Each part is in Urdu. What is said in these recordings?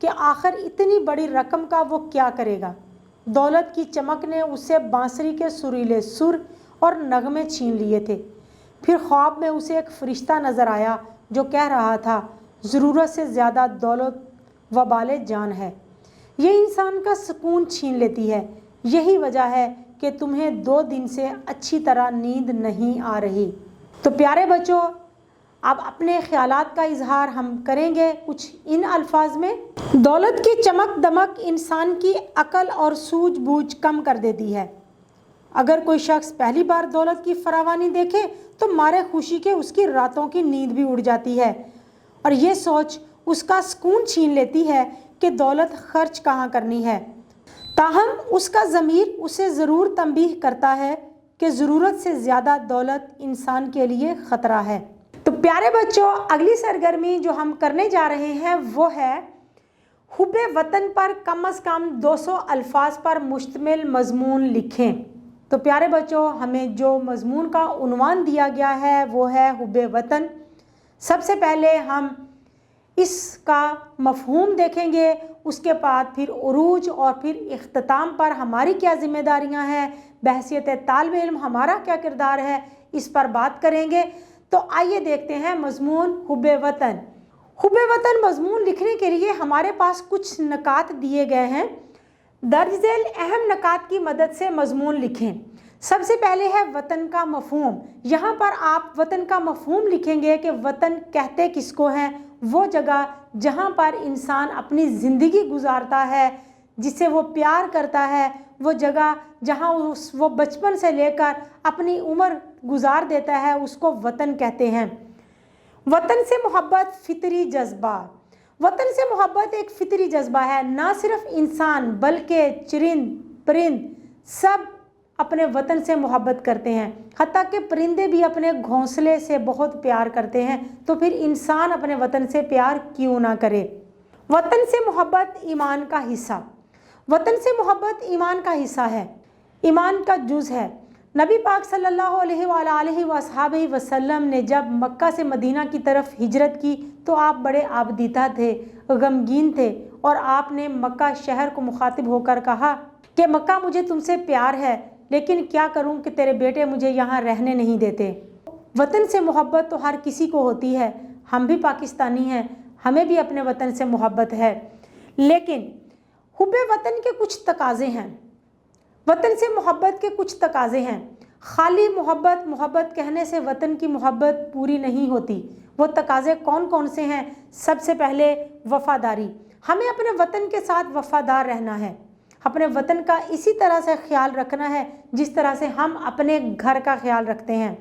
کہ آخر اتنی بڑی رقم کا وہ کیا کرے گا۔ دولت کی چمک نے اسے بانسری کے سریلے سر اور نغمے چھین لیے تھے۔ پھر خواب میں اسے ایک فرشتہ نظر آیا جو کہہ رہا تھا، ضرورت سے زیادہ دولت وبال جان ہے، یہ انسان کا سکون چھین لیتی ہے۔ یہی وجہ ہے کہ تمہیں 2 دن سے اچھی طرح نیند نہیں آ رہی۔ تو پیارے بچوں، اب اپنے خیالات کا اظہار ہم کریں گے کچھ ان الفاظ میں۔ دولت کی چمک دمک انسان کی عقل اور سوجھ بوجھ کم کر دیتی ہے۔ اگر کوئی شخص پہلی بار دولت کی فراوانی دیکھے تو مارے خوشی کے اس کی راتوں کی نیند بھی اڑ جاتی ہے، اور یہ سوچ اس کا سکون چھین لیتی ہے کہ دولت خرچ کہاں کرنی ہے۔ تاہم اس کا ضمیر اسے ضرور تنبیہ کرتا ہے کہ ضرورت سے زیادہ دولت انسان کے لیے خطرہ ہے۔ تو پیارے بچوں، اگلی سرگرمی جو ہم کرنے جا رہے ہیں وہ ہے حب وطن پر کم از کم 200 الفاظ پر مشتمل مضمون لکھیں۔ تو پیارے بچوں، ہمیں جو مضمون کا عنوان دیا گیا ہے وہ ہے حب وطن۔ سب سے پہلے ہم اس کا مفہوم دیکھیں گے، اس کے بعد پھر عروج اور پھر اختتام پر ہماری کیا ذمہ داریاں ہیں، بحیثیت طالب علم ہمارا کیا کردار ہے، اس پر بات کریں گے۔ تو آئیے دیکھتے ہیں مضمون حب وطن۔ حب وطن مضمون لکھنے کے لیے ہمارے پاس کچھ نکات دیے گئے ہیں۔ درج ذیل اہم نکات کی مدد سے مضمون لکھیں۔ سب سے پہلے ہے وطن کا مفہوم۔ یہاں پر آپ وطن کا مفہوم لکھیں گے کہ وطن کہتے کس کو ہیں؟ وہ جگہ جہاں پر انسان اپنی زندگی گزارتا ہے، جسے وہ پیار کرتا ہے، وہ جگہ جہاں وہ بچپن سے لے کر اپنی عمر گزار دیتا ہے، اس کو وطن کہتے ہیں۔ وطن سے محبت فطری جذبہ۔ وطن سے محبت ایک فطری جذبہ ہے۔ نہ صرف انسان بلکہ چرند پرند سب اپنے وطن سے محبت کرتے ہیں، حتیٰ کہ پرندے بھی اپنے گھونسلے سے بہت پیار کرتے ہیں، تو پھر انسان اپنے وطن سے پیار کیوں نہ کرے۔ وطن سے محبت ایمان کا حصہ۔ وطن سے محبت ایمان کا حصہ ہے، ایمان کا جز ہے۔ نبی پاک صلی اللہ علیہ وآلہ وصحبہ وسلم نے جب مکہ سے مدینہ کی طرف ہجرت کی تو آپ بڑے عابدیدہ تھے، غمگین تھے، اور آپ نے مکہ شہر کو مخاطب ہو کر کہا کہ مکہ مجھے تم سے پیار ہے، لیکن کیا کروں کہ تیرے بیٹے مجھے یہاں رہنے نہیں دیتے۔ وطن سے محبت تو ہر کسی کو ہوتی ہے، ہم بھی پاکستانی ہیں، ہمیں بھی اپنے وطن سے محبت ہے، لیکن حب وطن کے کچھ تقاضے ہیں۔ وطن سے محبت کے کچھ تقاضے ہیں۔ خالی محبت کہنے سے وطن کی محبت پوری نہیں ہوتی۔ وہ تقاضے کون کون سے ہیں؟ سب سے پہلے وفاداری۔ ہمیں اپنے وطن کے ساتھ وفادار رہنا ہے، اپنے وطن کا اسی طرح سے خیال رکھنا ہے جس طرح سے ہم اپنے گھر کا خیال رکھتے ہیں۔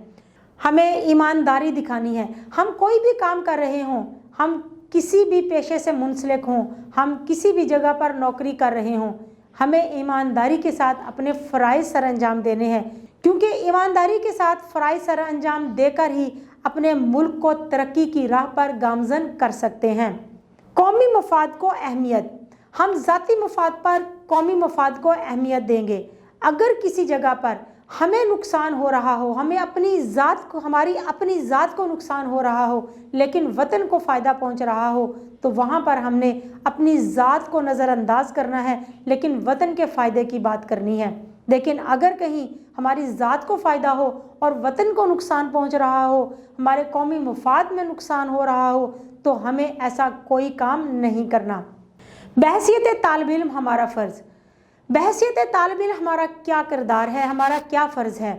ہمیں ایمانداری دکھانی ہے۔ ہم کوئی بھی کام کر رہے ہوں، ہم کسی بھی پیشے سے منسلک ہوں، ہم کسی بھی جگہ پر نوکری کر رہے ہوں، ہمیں ایمانداری کے ساتھ اپنے فرائض سر انجام دینے ہیں، کیونکہ ایمانداری کے ساتھ فرائض سر انجام دے کر ہی اپنے ملک کو ترقی کی راہ پر گامزن کر سکتے ہیں۔ قومی مفاد کو اہمیت۔ ہم ذاتی مفاد پر قومی مفاد کو اہمیت دیں گے۔ اگر کسی جگہ پر ہمیں نقصان ہو رہا ہو، ہماری اپنی ذات کو نقصان ہو رہا ہو، لیکن وطن کو فائدہ پہنچ رہا ہو، تو وہاں پر ہم نے اپنی ذات کو نظر انداز کرنا ہے، لیکن وطن کے فائدے کی بات کرنی ہے۔ لیکن اگر کہیں ہماری ذات کو فائدہ ہو اور وطن کو نقصان پہنچ رہا ہو، ہمارے قومی مفاد میں نقصان ہو رہا ہو، تو ہمیں ایسا کوئی کام نہیں کرنا۔ بحیثیت طالب علم ہمارا فرض۔ بحیثیت طالب علم ہمارا کیا کردار ہے، ہمارا کیا فرض ہے؟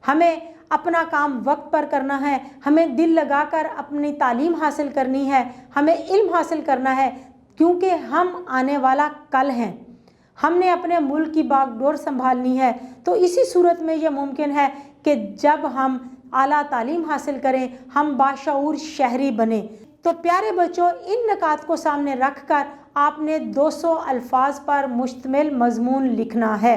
ہمیں اپنا کام وقت پر کرنا ہے، ہمیں دل لگا کر اپنی تعلیم حاصل کرنی ہے، ہمیں علم حاصل کرنا ہے، کیونکہ ہم آنے والا کل ہیں۔ ہم نے اپنے ملک کی باغ ڈور سنبھالنی ہے، تو اسی صورت میں یہ ممکن ہے کہ جب ہم اعلیٰ تعلیم حاصل کریں، ہم باشعور شہری بنیں۔ تو پیارے بچوں، ان نکات کو سامنے رکھ کر آپ نے 200 الفاظ پر مشتمل مضمون لکھنا ہے۔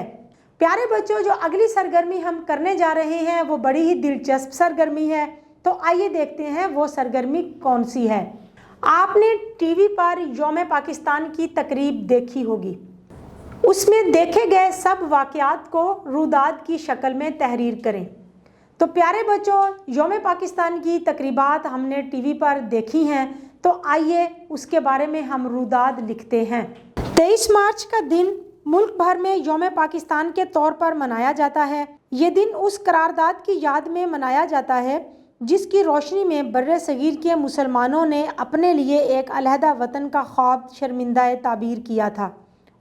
پیارے بچوں، جو اگلی سرگرمی ہم کرنے جا رہے ہیں وہ بڑی ہی دلچسپ سرگرمی ہے، تو آئیے دیکھتے ہیں وہ سرگرمی کون سی ہے۔ آپ نے ٹی وی پر یوم پاکستان کی تقریب دیکھی ہوگی، اس میں دیکھے گئے سب واقعات کو روداد کی شکل میں تحریر کریں۔ تو پیارے بچوں، یوم پاکستان کی تقریبات ہم نے ٹی وی پر دیکھی ہیں، تو آئیے اس کے بارے میں ہم روداد لکھتے ہیں۔ 23 مارچ کا دن ملک بھر میں یوم پاکستان کے طور پر منایا جاتا ہے۔ یہ دن اس قرارداد کی یاد میں منایا جاتا ہے جس کی روشنی میں بر صغیر کے مسلمانوں نے اپنے لیے ایک علیحدہ وطن کا خواب شرمندہ تعبیر کیا تھا۔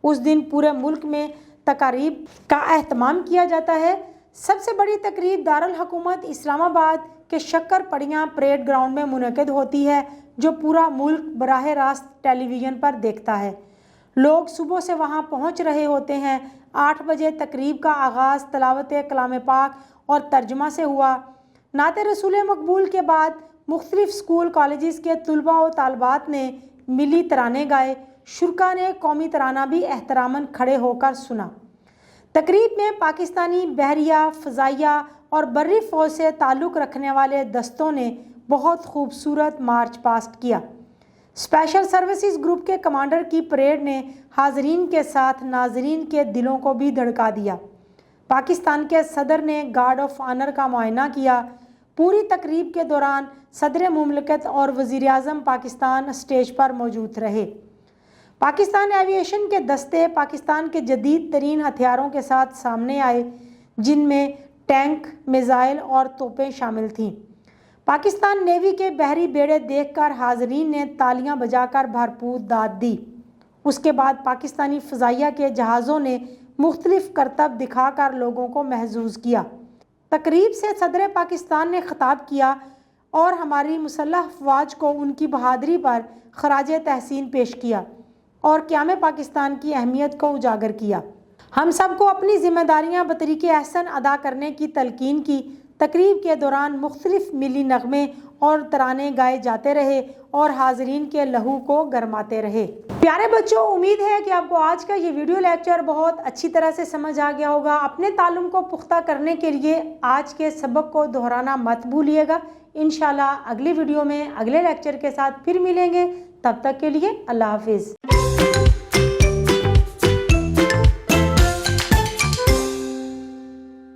اس دن پورے ملک میں تقاریب کا اہتمام کیا جاتا ہے۔ سب سے بڑی تقریب دارالحکومت اسلام آباد کے شکر پڑیاں پریڈ گراؤنڈ میں منعقد ہوتی ہے جو پورا ملک براہ راست ٹیلی ویژن پر دیکھتا ہے۔ لوگ صبح سے وہاں پہنچ رہے ہوتے ہیں۔ 8 بجے تقریب کا آغاز تلاوت کلام پاک اور ترجمہ سے ہوا۔ نعت رسول مقبول کے بعد مختلف اسکول کالجز کے طلباء و طالبات نے ملی ترانے گائے۔ شرکا نے قومی ترانہ بھی احتراماً کھڑے ہو کر سنا۔ تقریب میں پاکستانی بحریہ، فضائیہ اور بری فوج سے تعلق رکھنے والے دستوں نے بہت خوبصورت مارچ پاسٹ کیا۔ اسپیشل سروسز گروپ کے کمانڈر کی پریڈ نے حاضرین کے ساتھ ناظرین کے دلوں کو بھی دھڑکا دیا۔ پاکستان کے صدر نے گارڈ آف آنر کا معائنہ کیا۔ پوری تقریب کے دوران صدر مملکت اور وزیر اعظم پاکستان اسٹیج پر موجود رہے۔ پاکستان ایوی ایشن کے دستے پاکستان کے جدید ترین ہتھیاروں کے ساتھ سامنے آئے جن میں ٹینک، میزائل اور توپیں شامل تھیں۔ پاکستان نیوی کے بحری بیڑے دیکھ کر حاضرین نے تالیاں بجا کر بھرپور داد دی۔ اس کے بعد پاکستانی فضائیہ کے جہازوں نے مختلف کرتب دکھا کر لوگوں کو محظوظ کیا۔ تقریب سے صدر پاکستان نے خطاب کیا اور ہماری مسلح افواج کو ان کی بہادری پر خراج تحسین پیش کیا اور قیام پاکستان کی اہمیت کو اجاگر کیا۔ ہم سب کو اپنی ذمہ داریاں بطریق احسن ادا کرنے کی تلقین کی۔ تقریب کے دوران مختلف ملی نغمے اور ترانے گائے جاتے رہے اور حاضرین کے لہو کو گرماتے رہے۔ پیارے بچوں، امید ہے کہ آپ کو آج کا یہ ویڈیو لیکچر بہت اچھی طرح سے سمجھ آ گیا ہوگا۔ اپنے تعلم کو پختہ کرنے کے لیے آج کے سبق کو دہرانا مت بھولیے گا۔ انشاءاللہ اگلی ویڈیو میں اگلے لیکچر کے ساتھ پھر ملیں گے۔ تب تک کے لیے اللہ حافظ۔